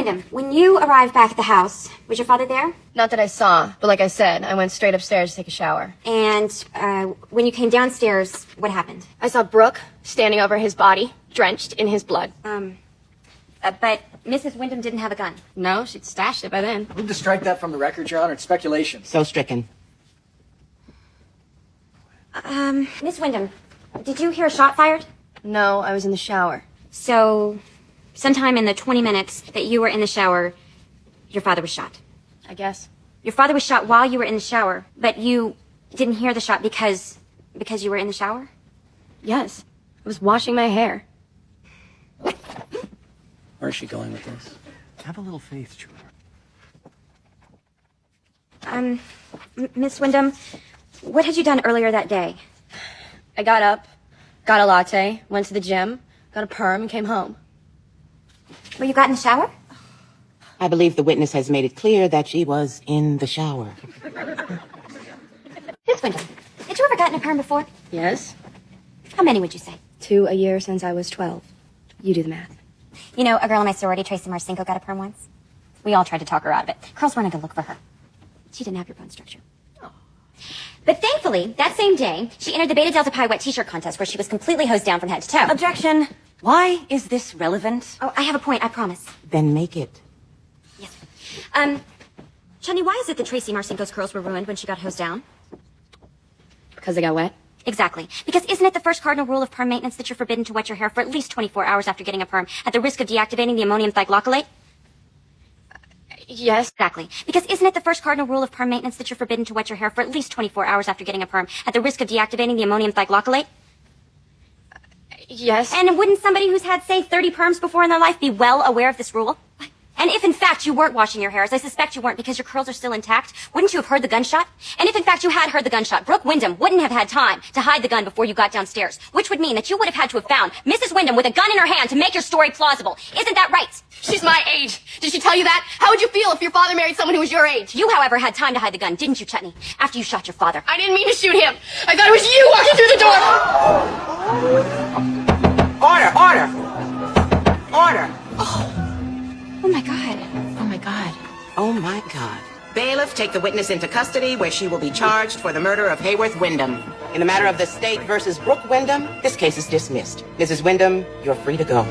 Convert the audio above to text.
Wyndham, when you arrived back at the house, was your father there? Not that I saw, but like I said, I went straight upstairs to take a shower. And when you came downstairs, what happened? I saw Brooke standing over his body, drenched in his blood. But Mrs. Wyndham didn't have a gun. No, she'd stashed it by then. Move to strike that from the record, Your Honor. It's speculation. So stricken. Miss Wyndham, did you hear a shot fired? No, I was in the shower. So, sometime in the 20 minutes that you were in the shower, your father was shot. I guess. Your father was shot while you were in the shower, but you didn't hear the shot because you were in the shower? Yes. I was washing my hair. Where is she going with this? Have a little faith, Junior. Miss Wyndham, what had you done earlier that day? I got up, got a latte, went to the gym, got a perm, and came home. Well, you got in the shower? I believe the witness has made it clear that she was in the shower. Miss Wyndham, had you ever gotten a perm before? Yes. How many would you say? 2 a year since I was 12. You do the math. You know, a girl in my sorority, Tracy Marcinko, got a perm once. We all tried to talk her out of it. Girls wanted to look for her. She didn't have your bone structure. But thankfully, that same day, she entered the Beta Delta Pi wet t-shirt contest where she was completely hosed down from head to toe. Objection. Why is this relevant? Oh, I have a point, I promise. Then make it. Yes. Chutney, why is it that Tracy Marcinko's curls were ruined when she got hosed down? Because they got wet? Exactly. Because isn't it the first cardinal rule of perm maintenance that you're forbidden to wet your hair for at least 24 hours after getting a perm at the risk of deactivating the ammonium thioglycolate? Yes. Exactly. Because isn't it the first cardinal rule of perm maintenance that you're forbidden to wet your hair for at least 24 hours after getting a perm at the risk of deactivating the ammonium thioglycolate? Yes. And wouldn't somebody who's had, say, 30 perms before in their life be well aware of this rule? And if, in fact, you weren't washing your hair, as I suspect you weren't because your curls are still intact, wouldn't you have heard the gunshot? And if, in fact, you had heard the gunshot, Brooke Wyndham wouldn't have had time to hide the gun before you got downstairs, which would mean that you would have had to have found Mrs. Wyndham with a gun in her hand to make your story plausible. Isn't that right? She's my age. Did she tell you that? How would you feel if your father married someone who was your age? You, however, had time to hide the gun, didn't you, Chutney? After you shot your father. I didn't mean to shoot him. I thought it was you walking through the door. Order! Oh, my God. Oh, my God. Oh, my God. Bailiff, take the witness into custody where she will be charged for the murder of Hayworth Wyndham. In the matter of the state versus Brooke Wyndham, this case is dismissed. Mrs. Wyndham, you're free to go.